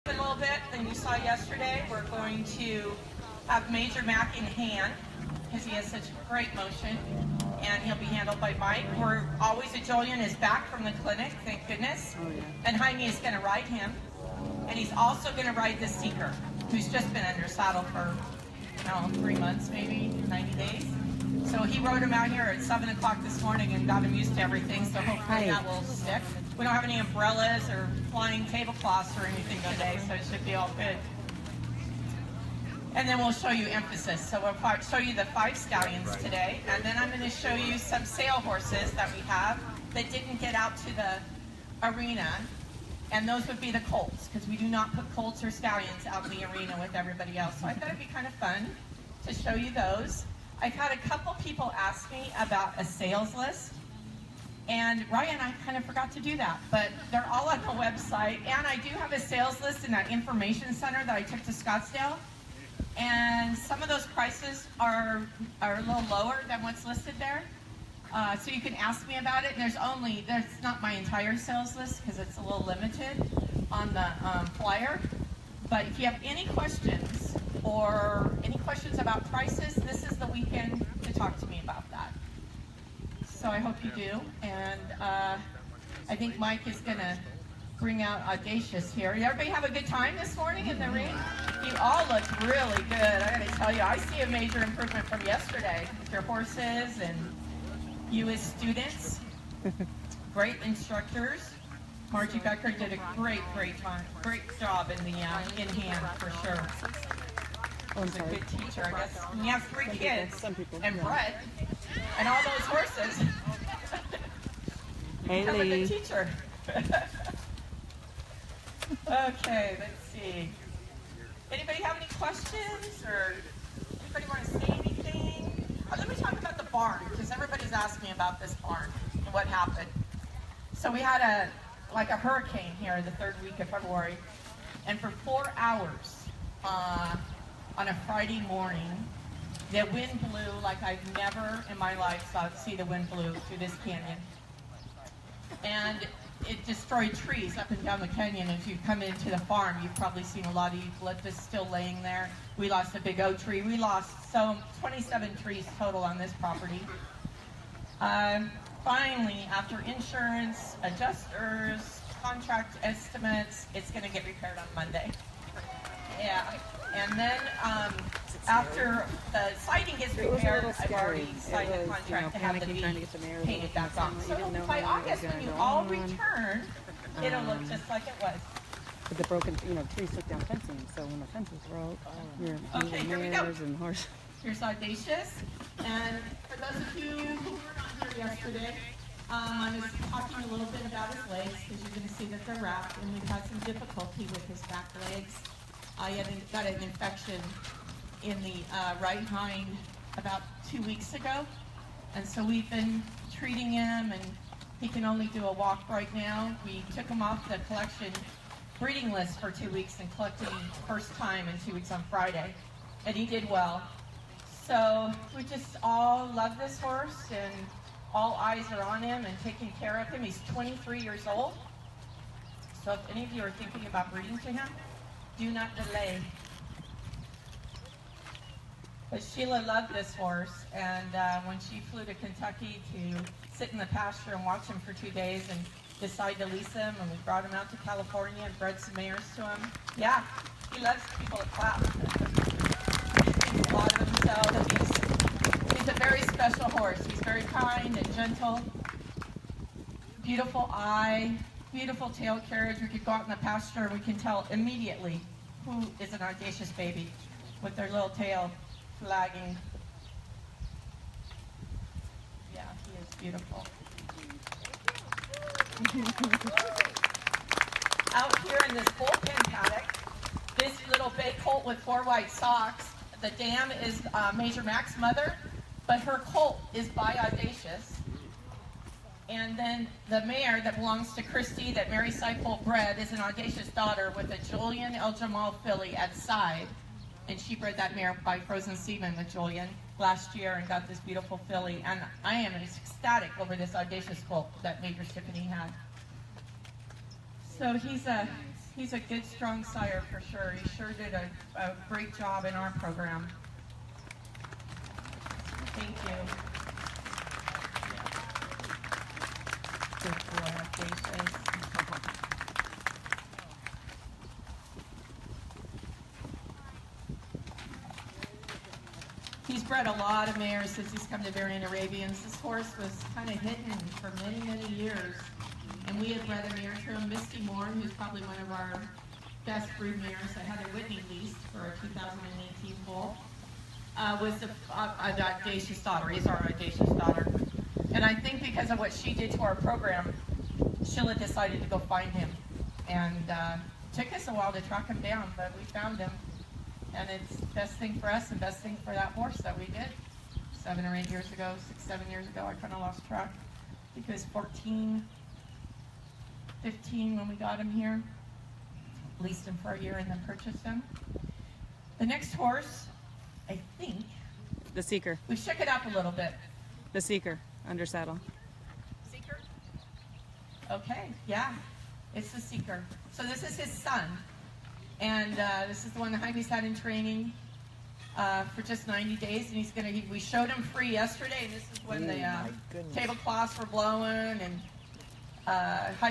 A little bit than you saw yesterday. We're going to have Major Mac in hand because he has such great motion, and he'll be handled by Mike. We're always at Julian is back from the clinic, thank goodness. Oh, yeah. And Jaime is going to ride him, and he's also going to ride the Seeker, who's just been under saddle for, I don't know, 3 months maybe, 90 days. So he rode him out here at 7 o'clock this morning and got him used to everything, so hopefully that will stick. We don't have any umbrellas or flying tablecloths or anything today, so it should be all good. And then we'll show you emphasis. So we'll show you the 5 stallions today, and then I'm going to show you some sale horses that we have that didn't get out to the arena, and those would be the colts, because we do not put colts or stallions out in the arena with everybody else. So I thought it'd be kind of fun to show you those. I've had a couple people ask me about a sales list, and Ryan, I kind of forgot to do that, but they're all on the website, and I do have a sales list in that information center that I took to Scottsdale, and some of those prices are a little lower than what's listed there, so you can ask me about it, and there's not my entire sales list because it's a little limited on the flyer, but if you have any questions or any questions about prices, this is the weekend to talk to me about that. So I hope you do, and I think Mike is going to bring out Audacious here. Did everybody have a good time this morning in the ring? You all look really good. I got to tell you, I see a major improvement from yesterday with your horses and you as students. Great instructors. Margie Becker did a great job in the in hand for sure. She's a good teacher, I guess. And you have 3 kids and Brett and all those horses. Hey, Become a Lee. good teacher. Okay, let's see. Anybody have any questions or anybody want to say anything? Let me talk about the barn because everybody's asked me about this barn and what happened. So we had a hurricane here the 3rd week of February, and for 4 hours on a Friday morning, the wind blew like I've never in my life see the wind blew through this canyon. And it destroyed trees up and down the canyon. As you come into the farm, you've probably seen a lot of eucalyptus still laying there. We lost a big oak tree. We lost 27 trees total on this property. Finally, after insurance, adjusters, contract estimates, it's going to get repaired on Monday. Yeah, and then after the siding gets repaired, I've already signed a contract to have the V painted back on. So by August, when you all return, it'll look just like it was. With the broken, trees took down fencing, so when the fences broke, Okay, here we go. and horses. Here's Audacious, and for those of you who were not here yesterday, I was talking a little bit about his legs because you're going to see that they're wrapped, and we've had some difficulty with his back legs. I got an infection in the right hind about 2 weeks ago, and so we've been treating him, and he can only do a walk right now. We took him off the collection breeding list for 2 weeks and collected him first time in 2 weeks on Friday, and he did well. So we just all love this horse, and all eyes are on him and taking care of him. He's 23 years old, so if any of you are thinking about breeding to him, do not delay. But Sheila loved this horse, and when she flew to Kentucky to sit in the pasture and watch him for 2 days and decide to lease him, and we brought him out to California and bred some mares to him. Yeah, he loves people to clap. He thinks a lot of himself. He's a very special horse. He's very kind and gentle. Beautiful eye, beautiful tail carriage. We could go out in the pasture and we can tell immediately who is an Audacious baby with their little tail flagging. Yeah, he is beautiful. Out here in this bullpen paddock, this little bay colt with 4 white socks, the dam is Major Mac's mother, but her colt is by Audacious. And then the mare that belongs to Christy that Mary Seipold bred is an Audacious daughter with a Julian El Jamal filly at side. And she bred that mare by Frozen Seaman with Julian last year and got this beautiful filly. And I am ecstatic over this Audacious colt that Major Tiffany had. So he's He's a good, strong sire for sure. He sure did a great job in our program. Thank you. Good boy, Audacious. He's bred a lot of mares since he's come to Varian Arabians. This horse was kind of hidden for many, many years. And we had bred a mare to him, Misty Moore, who's probably one of our best brood mares that Heather Whitney leased for a 2018 foal. Was the Audacious daughter. He's our Audacious daughter. And I think because of what she did to our program, Sheila decided to go find him. And took us a while to track him down, but we found him. And it's best thing for us and best thing for that horse that we did 7 or 8 years ago, 6, 7 years ago. I kind of lost track. I think it was 14, 15 when we got him here. Leased him for a year and then purchased him. The next horse, I think. The Seeker. We shook it up a little bit. The Seeker, under saddle. Seeker? Okay, yeah. It's the Seeker. So this is his son. And this is the one that Jaime's had in training for just 90 days. And he's going to, we showed him free yesterday. And this is when the tablecloths were blowing. And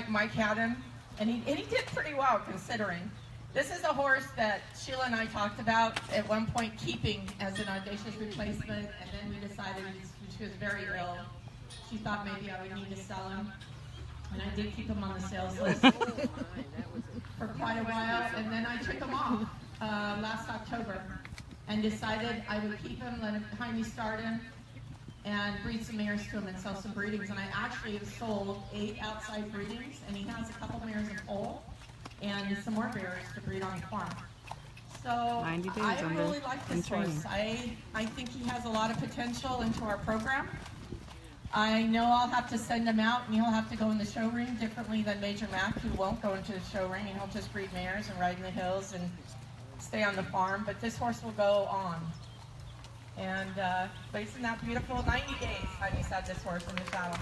Mike had him. And he did pretty well considering. This is a horse that Sheila and I talked about at one point keeping as an Audacious replacement. And then we decided she was very ill. She thought maybe I would need to sell him. And I did keep him on the sales list for quite a while, and then I took him off last October and decided I would keep him, let Jaime start him, and breed some mares to him and sell some breedings. And I actually have sold 8 outside breedings, and he has a couple mares in foal and some more mares to breed on the farm. So 90 days I really like this horse. I think he has a lot of potential into our program. I know I'll have to send him out and he'll have to go in the show ring differently than Major Mac, who won't go into the show ring and he'll just breed mares and ride in the hills and stay on the farm. But this horse will go on. And but isn't that beautiful? 90 days Jaime's had this horse in the saddle.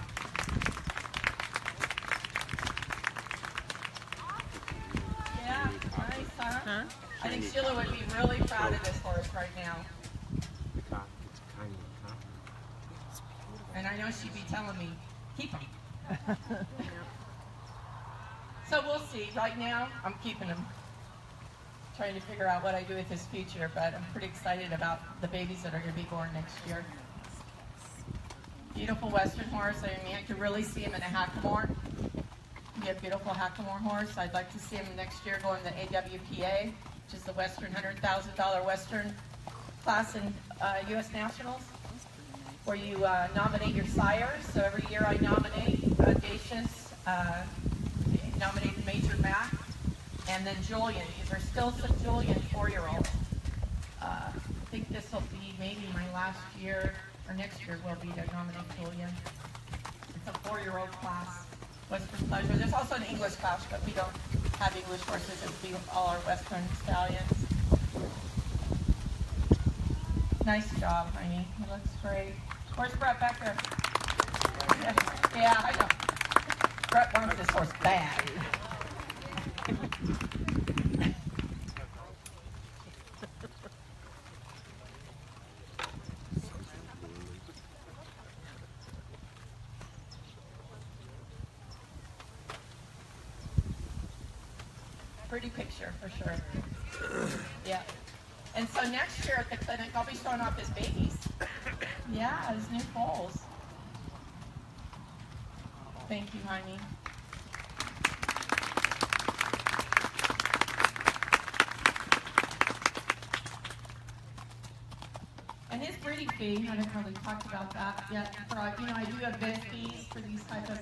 Yeah, nice, huh? I think Sheila would be really proud of this horse right now. And I know she'd be telling me, keep him. So we'll see. Right now, I'm keeping him. Trying to figure out what I do with his future, but I'm pretty excited about the babies that are going to be born next year. Beautiful Western horse. I mean, I could really see him in a Hackamore. Be a beautiful Hackamore horse. I'd like to see him next year go in the AWPA, which is the Western $100,000 Western class in U.S. Nationals, where you nominate your sires. So every year I nominate Audacious, nominate Major Mac, and then Julian. These are still some Julian 4-year-olds. I think this will be maybe my last year, or next year will be to nominate Julian. It's a 4-year-old class, Western Pleasure. There's also an English class, but we don't have English horses. It'll be all our Western stallions. Nice job, honey. It looks great. Where's Brett Becker? Yeah, I know. Brett wants this horse bad. Pretty picture for sure. Yeah. And so next year at the clinic, I'll be showing off his babies. Yeah, his new foals. Thank you, Jaime. And his breeding fee, I haven't really talked about that yet. I do have vet fees for these type of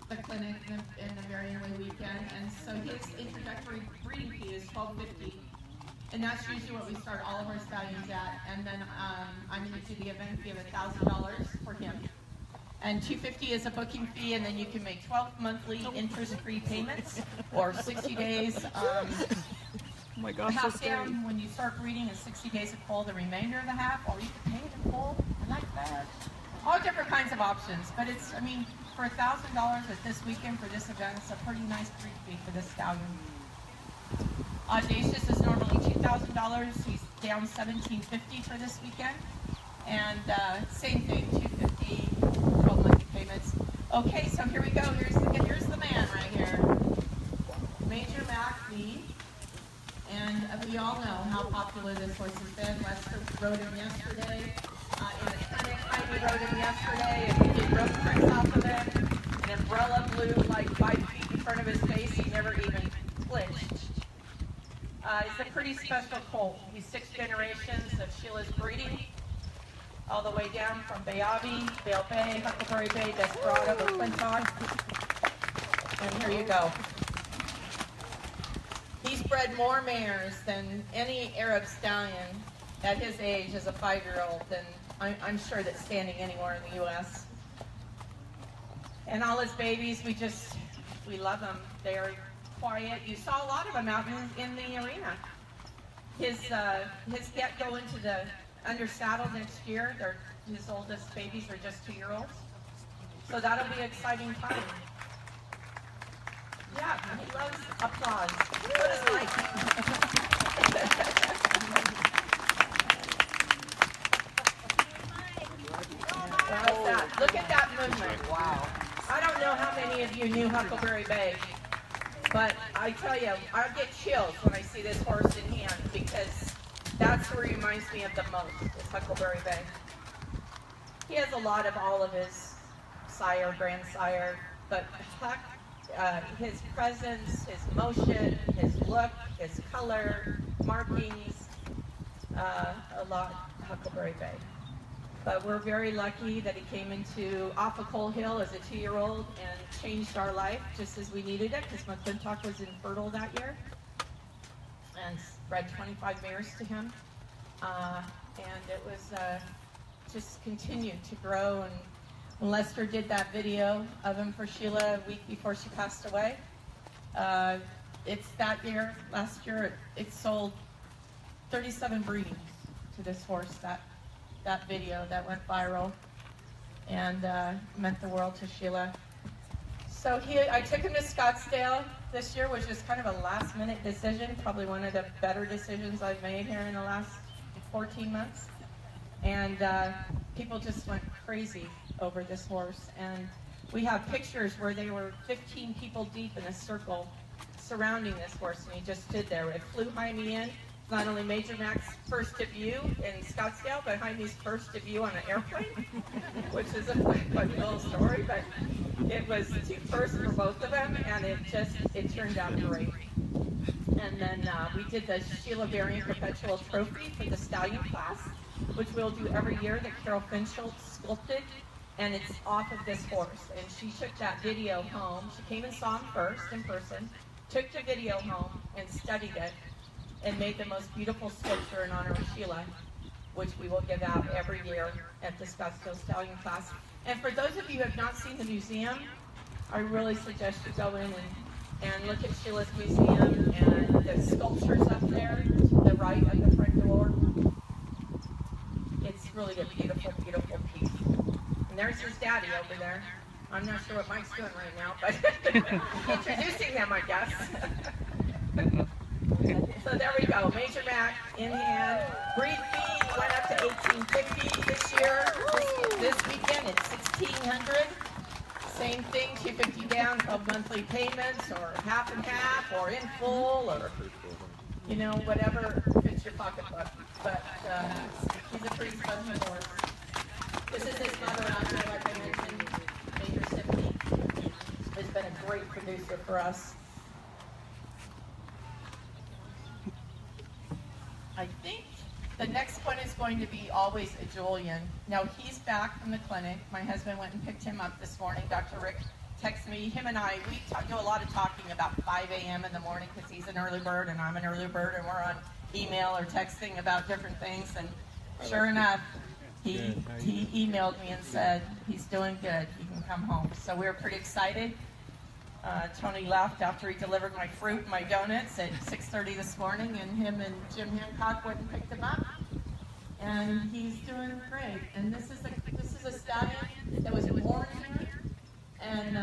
the clinic and the Varian weekend, and so his introductory breeding fee is $12.50. And that's usually what we start all of our stallions at. And then I'm going to do the event fee of $1,000 for him. And $250 is a booking fee, and then you can make 12 monthly interest-free payments or 60 days. Oh my gosh, half down when you start breeding, and 60 days to pull the remainder of the half, or you can pay it in full. I like that. All different kinds of options, but it's, I mean, for $1,000 at this weekend for this event, it's a pretty nice breed fee for this stallion. Audacious is normally $2,000. He's down $1,750 for this weekend. And same thing, $250, 12 monthly payments. Okay, so here we go. Here's the man right here. Major Mac B. And we all know how popular this horse has been. Lester rode him yesterday. In the clinic, Heidi rode him yesterday, and he did road tricks off of him. An umbrella blew like 5 feet in front of his face. He never even flinched. He's a pretty special colt. He's 6 generations of Sheila's breeding, all the way down from Bayabi, Bale Bay, Huckleberry Bay, Desperado, McClintock. And here you go. He's bred more mares than any Arab stallion at his age as a 5-year-old, than I'm sure that's standing anywhere in the U.S. And all his babies, we love them. They are quiet. You saw a lot of them out in the arena. His get go into the under saddle next year. His oldest babies are just 2-year-olds. So that'll be an exciting time. Yeah, he loves applause. So does Mike. How's that? Look at that movement. Wow. I don't know how many of you knew Huckleberry Bay, but I tell you, I get chills when I see this horse in hand, because that's what reminds me of the most, is Huckleberry Bay. He has a lot of all of his sire, grandsire, but Huck, his presence, his motion, his look, his color, markings, a lot Huckleberry Bay. But we're very lucky that he came off of Coal Hill as a 2-year-old and changed our life just as we needed it, because McClintock was infertile that year, and bred 25 mares to him. And it was just continued to grow. And when Lester did that video of him for Sheila a week before she passed away, it's last year, it sold 37 breedings to this horse, that video that went viral, and meant the world to Sheila. So I took him to Scottsdale this year, which was kind of a last-minute decision, probably one of the better decisions I've made here in the last 14 months. And people just went crazy over this horse. And we have pictures where they were 15 people deep in a circle surrounding this horse, and he just stood there. It flew Jaime in. Not only Major Mac's first debut in Scottsdale, but Jaime's first debut on an airplane, which is a funny little story, but it was two firsts for both of them, and it turned out great. And then we did the Sheila Varian Perpetual Trophy for the Stallion class, which we'll do every year, that Carol Finchel sculpted, and it's off of this horse. And she took that video home. She came and saw him first in person, took the video home and studied it, and made the most beautiful sculpture in honor of Sheila, which we will give out every year at the Scottsdale Stallion class. And for those of you who have not seen the museum, I really suggest you go in and look at Sheila's museum, and the sculptures up there to the right of the front door. It's really a beautiful, beautiful piece. And there's his daddy over there. I'm not sure what Mike's doing right now, but introducing them, I guess. So there we go, Major Mac in hand. Breed B went up to 1850 this year. This weekend it's 1600. Same thing, 250 down, 12 monthly payments, or half and half, or in full, or whatever fits your pocketbook. But he's a pretty special horse. This is his mother out there, like I mentioned, Major Sippy. Has been a great producer for us. I think the next one is going to be always a Julian. Now he's back from the clinic. My husband went and picked him up this morning. Dr. Rick texted me. Him and I, we do a lot of talking about 5 a.m. in the morning, because he's an early bird and I'm an early bird, and we're on email or texting about different things. And sure enough, he emailed me and said he's doing good. He can come home. So we were pretty excited. Tony left after he delivered my fruit and my donuts at 6:30 this morning, and him and Jim Hancock went and picked him up, and he's doing great. And this is a stallion that was born here, and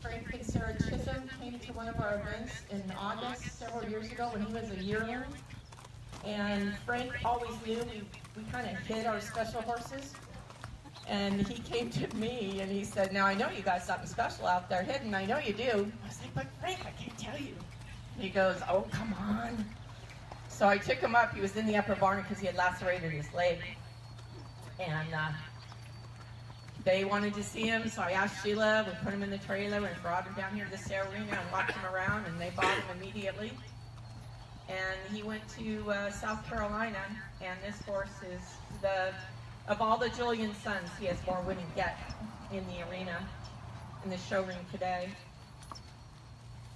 Frank and Sarah Chisholm came to one of our events in August several years ago when he was a yearling. And Frank always knew we kind of hid our special horses. And he came to me and he said, now I know you got something special out there hidden. I know you do. I was like, but Frank, I can't tell you. And he goes, oh, come on. So I took him up. He was in the upper barn because he had lacerated his leg. And they wanted to see him, so I asked Sheila. We put him in the trailer and brought him down here to the arena and walked him around, and they bought him immediately. And he went to South Carolina, and this horse is of all the Julian sons, he has more winning yet in the arena, in the show ring today.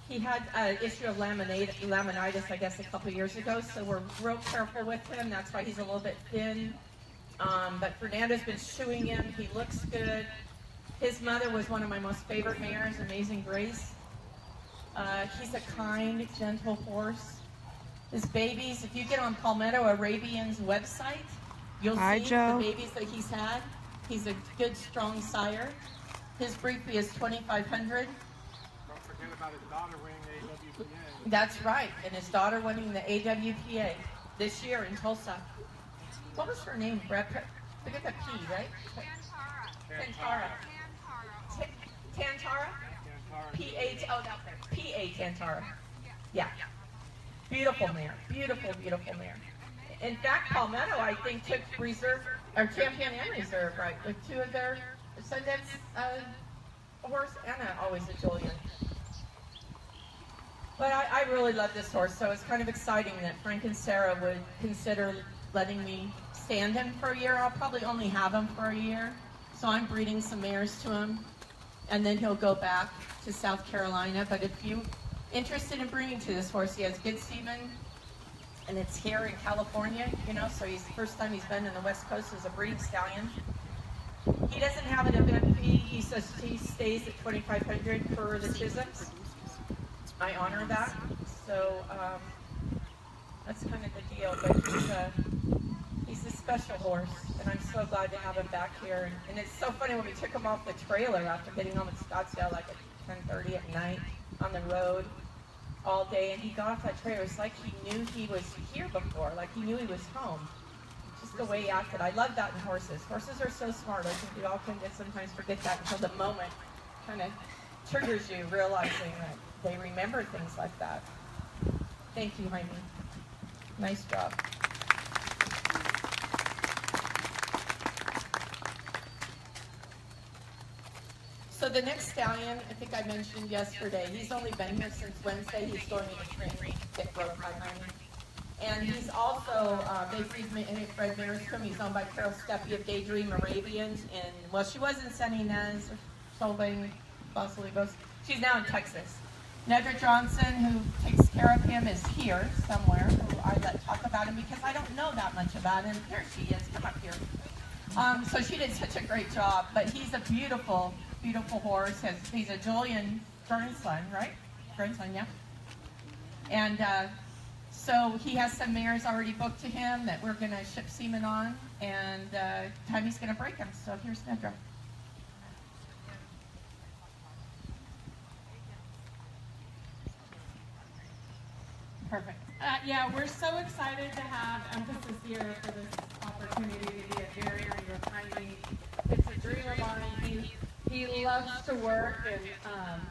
He had an issue of laminitis, I guess, a couple years ago, so we're real careful with him. That's why he's a little bit thin. But Fernando's been shoeing him. He looks good. His mother was one of my most favorite mares, Amazing Grace. He's a kind, gentle horse. His babies, if you get on Palmetto Arabians' website, you'll see the babies that he's had. He's a good, strong sire. His breed fee is $2,500. Don't forget about his daughter winning the AWPA. That's right, and his daughter winning the AWPA this year in Tulsa. What was her name, Brett? Look at the P, right? Tantara. Tantara? P-A, oh, that's right. P-A Tantara. Yeah. Beautiful mare. Beautiful, beautiful mare. In fact, Palmetto, I think, took reserve, or champion and reserve, right, with two of their Sundance horse, and always a Julian. But I really love this horse, so it's kind of exciting that Frank and Sarah would consider letting me stand him for a year. I'll probably only have him for a year, so I'm breeding some mares to him, and then he'll go back to South Carolina. But if you're interested in breeding to this horse, he has good semen, and it's here in California, you know, so he's the first time he's been in the West Coast as a breeding stallion. He doesn't have an event fee. He says he stays at $2,500 for the Chisholms. I honor that, so that's kind of the deal. But he's a special horse, and I'm so glad to have him back here. And it's so funny when we took him off the trailer after getting home at Scottsdale, like at 10:30 at night on the road all day, and he got off that trailer. It's like he knew he was here before, like he knew he was home. Just the way he acted. I love that in horses. Horses are so smart. I think we all can sometimes forget that until the moment kind of triggers you, realizing that they remember things like that. Thank you, Jaime. Nice job. So the next stallion, I think I mentioned yesterday, he's only been here since Wednesday. He's going into training, get broke by Jaime. And he's also, they bred mares to him. He's owned by Carol Steppe of Daydream Arabians. And, well, she was in San Ynez, Solvang, Los Olivos. She's now in Texas. Nedra Johnson, who takes care of him, is here somewhere. Who I let talk about him because I don't know that much about him. There she is. Come up here. So she did such a great job. But he's a beautiful, beautiful horse. He's a Julian grandson, right? Grandson, yeah. And so he has some mares already booked to him that we're going to ship semen on. And Timmy's going to break them. So here's Nedra. Perfect. Yeah, we're so excited to have Emphasis here for this opportunity to be at Varian with Jaime. It's a dream of mine. He loves to work, and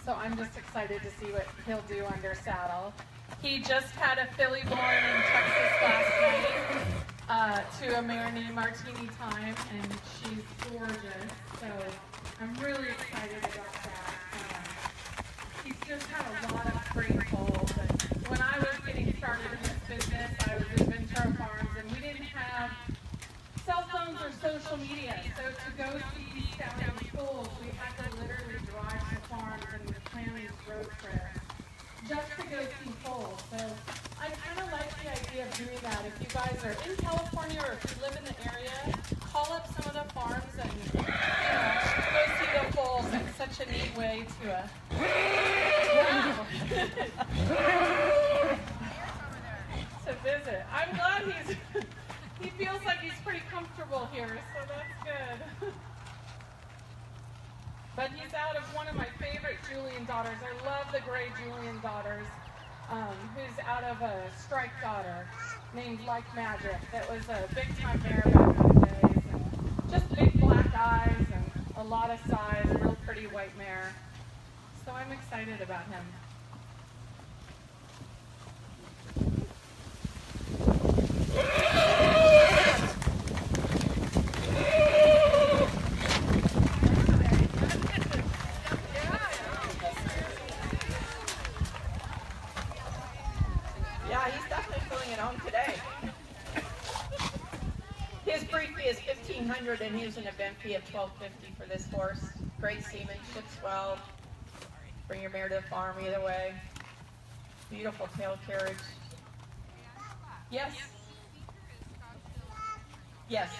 so I'm just excited to see what he'll do under saddle. He just had a filly born in Texas last night to a mare named Martini Time, and she's gorgeous. So I'm really excited about that. He's just had a lot of great foals. When I was getting started in this business, I was at Ventura Farms, and we didn't have cell phones or social media. So to go see stallion foals, we had to literally drive to farms and plan these road trips just to go see foals. So I kind of like the idea of doing that. If you guys are in California or if you live in the area, call up some of the farms and go see the foals. It's such a neat way to to visit. I'm glad he feels like he's pretty comfortable here, so that's good. But he's out of one of my favorite Julian daughters. I love the gray Julian daughters, who's out of a strike daughter named Like Magic. That was a big time mare back in the days. And just big black eyes and a lot of size, real pretty white mare. So I'm excited about him. Yeah, he's definitely feeling at home today. His breed fee is $1,500 and he's an event fee of $1,250 for this horse. Great seamanship's well. Bring your mare to the farm either way. Beautiful tail carriage. Yes. Yes,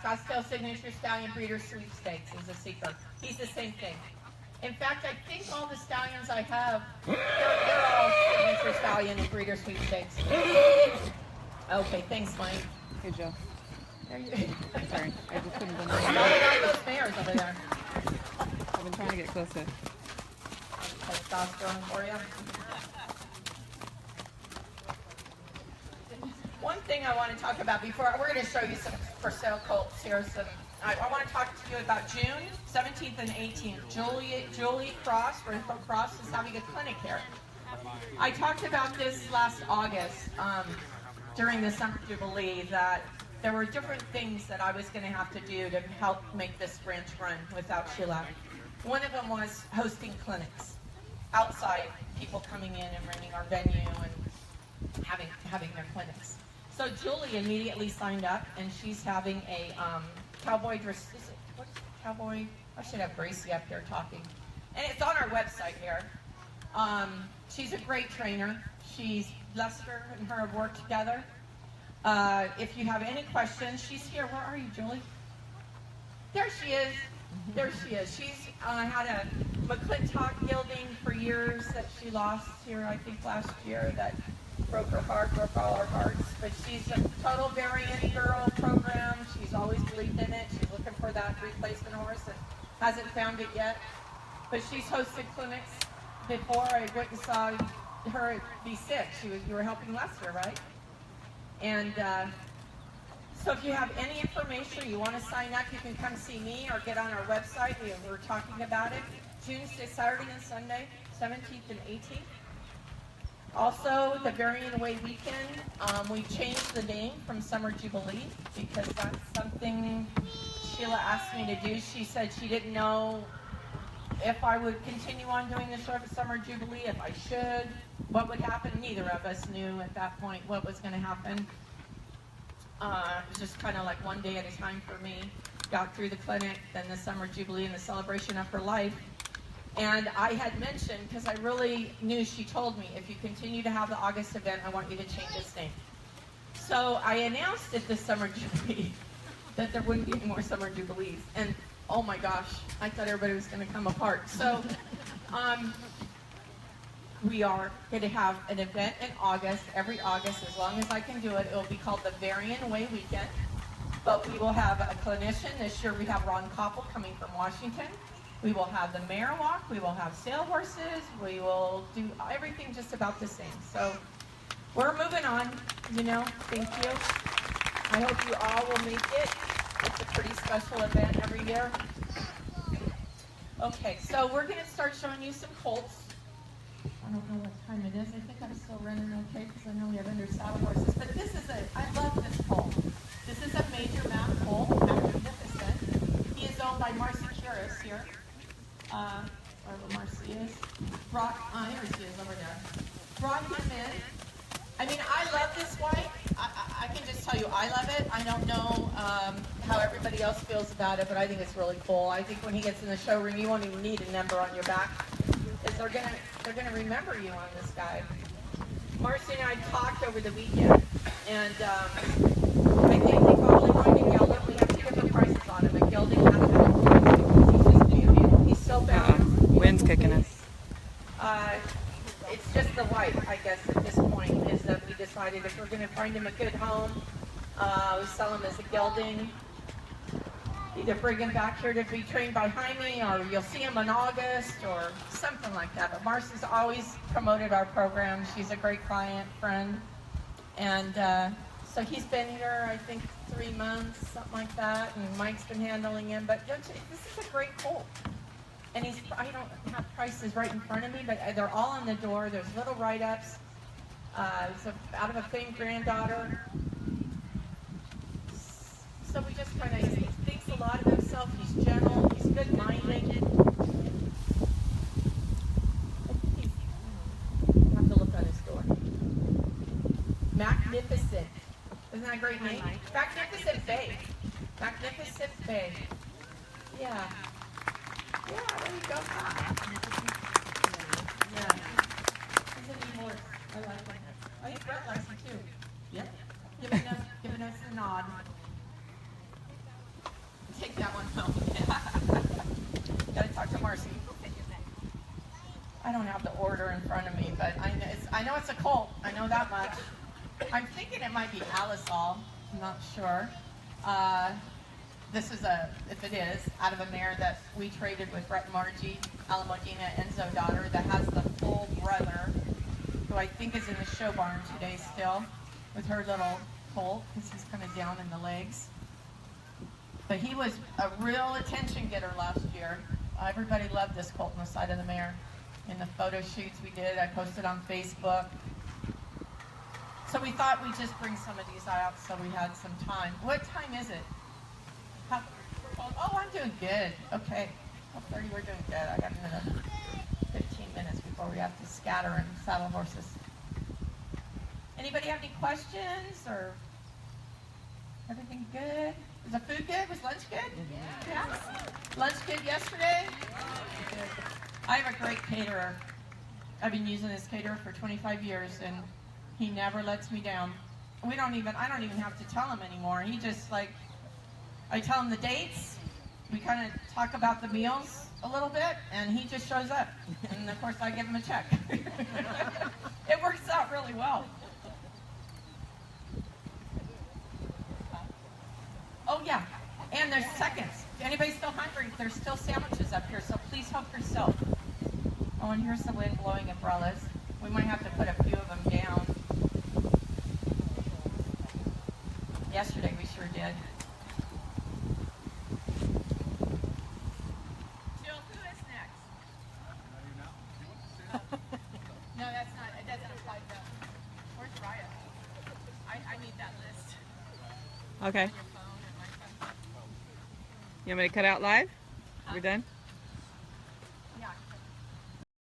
Scottsdale Signature Stallion Breeder Sweepstakes is a seeker. He's the same thing. In fact, I think all the stallions I have, they're all Signature Stallion and Breeder Sweepstakes. Okay, thanks, Mike. Hey, Joe. There you Sorry, I just couldn't believe All about those mares over there. I've been trying to get closer. Testosterone for you. One thing I want to talk about before, we're going to show you some for sale colts here. So I want to talk to you about June 17th and 18th. Julie Cross, Rainbow Cross, is having a clinic here. I talked about this last August during the Summer Jubilee, that there were different things that I was going to have to do to help make this ranch run without Sheila. One of them was hosting clinics outside, people coming in and renting our venue and having their clinics. So Julie immediately signed up, and she's having a cowboy dress. What's cowboy? I should have Gracie up here talking. And it's on our website here. She's a great trainer. Lester and her have worked together. If you have any questions, she's here. Where are you, Julie? There she is. There she is. She's had a McClintock gelding for years that she lost here, I think, last year. That broke her heart, broke all our hearts. But she's a total Varian girl program. She's always believed in it. She's looking for that replacement horse and hasn't found it yet. But she's hosted clinics before. I went and saw her be sick. You were helping Lester, right? And so if you have any information, you want to sign up, you can come see me or get on our website. We're talking about it. Saturday and Sunday, 17th and 18th. Also, the Varian Way weekend, we changed the name from Summer Jubilee because that's something Sheila asked me to do. She said she didn't know if I would continue on doing the Summer Jubilee, if I should, what would happen. Neither of us knew at that point what was going to happen. It was just kind of like one day at a time for me. Got through the clinic, then the Summer Jubilee and the celebration of her life. And I had mentioned, because I really knew, she told me, if you continue to have the August event, I want you to change its name. So I announced at the Summer Jubilee that there wouldn't be any more Summer Jubilees. And oh my gosh, I thought everybody was going to come apart. So we are going to have an event in August, every August, as long as I can do it. It will be called the Varian Way Weekend. But we will have a clinician. This year we have Ron Koppel coming from Washington. We will have the mare walk. We will have sale horses. We will do everything just about the same. So we're moving on, you know. Thank you. I hope you all will make it. It's a pretty special event every year. Okay, so we're going to start showing you some colts. I don't know what time it is. I think I'm still running okay because I know we have under saddle horses. But this is I love this colt. This is a major map colt, magnificent. He is owned by Marcy Curis here. Wherever Marcy is. Here she is over there. Brought him in. I mean, I love this white. I can just tell you, I love it. I don't know how everybody else feels about it, but I think it's really cool. I think when he gets in the showroom, you won't even need a number on your back, because they're gonna remember you on this guy. Marcy and I talked over the weekend, and I think we're probably going to geld him. We have two different prices on him. A gelding and a because he's just beautiful. He's so balanced. Wind's kicking us. It's just the white, I guess, at this point, is that we decided if we're going to find him a good home, we sell him as a gelding. either bring him back here to be trained behind me, or you'll see him in August or something like that. But Marcy's always promoted our program. She's a great client, friend. And so he's been here, I think, 3 months, something like that. And Mike's been handling him. But this is a great colt. And I don't have prices right in front of me, but they're all on the door. There's little write-ups. He's out of a famed granddaughter. So we just kind of, he thinks a lot of himself. He's gentle. He's good-minded. I have to look on his door. Magnificent. Isn't that a great name? Magnificent Bay. Magnificent Bay. Yeah. Yeah, there you go. Yeah. He's a neat horse. I like him. I think Brett likes him too. Yep. Giving us a nod. Take that one home. Gotta talk to Marcy. I don't have the order in front of me, but I know it's a colt. I know that much. I'm thinking it might be Alisal. I'm not sure. This is if it is, out of a mare that we traded with Brett and Margie, Alamodina Enzo daughter, that has the full brother, who I think is in the show barn today still, with her little colt, because he's kind of down in the legs. But he was a real attention getter last year. Everybody loved this colt on the side of the mare. In the photo shoots we did, I posted on Facebook. So we thought we'd just bring some of these out so we had some time. What time is it? Oh, I'm doing good. Okay. 12:30, we're doing good. I got another 15 minutes before we have to scatter and saddle horses. Anybody have any questions or everything good? Was the food good? Was lunch good? Yeah. Lunch good yesterday? I have a great caterer. I've been using this caterer for 25 years and he never lets me down. I don't even have to tell him anymore. He just I tell him the dates, we kind of talk about the meals a little bit, and he just shows up. And of course I give him a check. It works out really well. Oh yeah, and there's seconds. If anybody's still hungry, there's still sandwiches up here, so please help yourself. Oh, and here's the wind blowing umbrellas. We might have to put a few of them down. Yesterday we sure did. Jill, who is next? No, that's not, it doesn't apply to them. Where's Raya? I need that list. Okay. You want me to cut out live? We're done?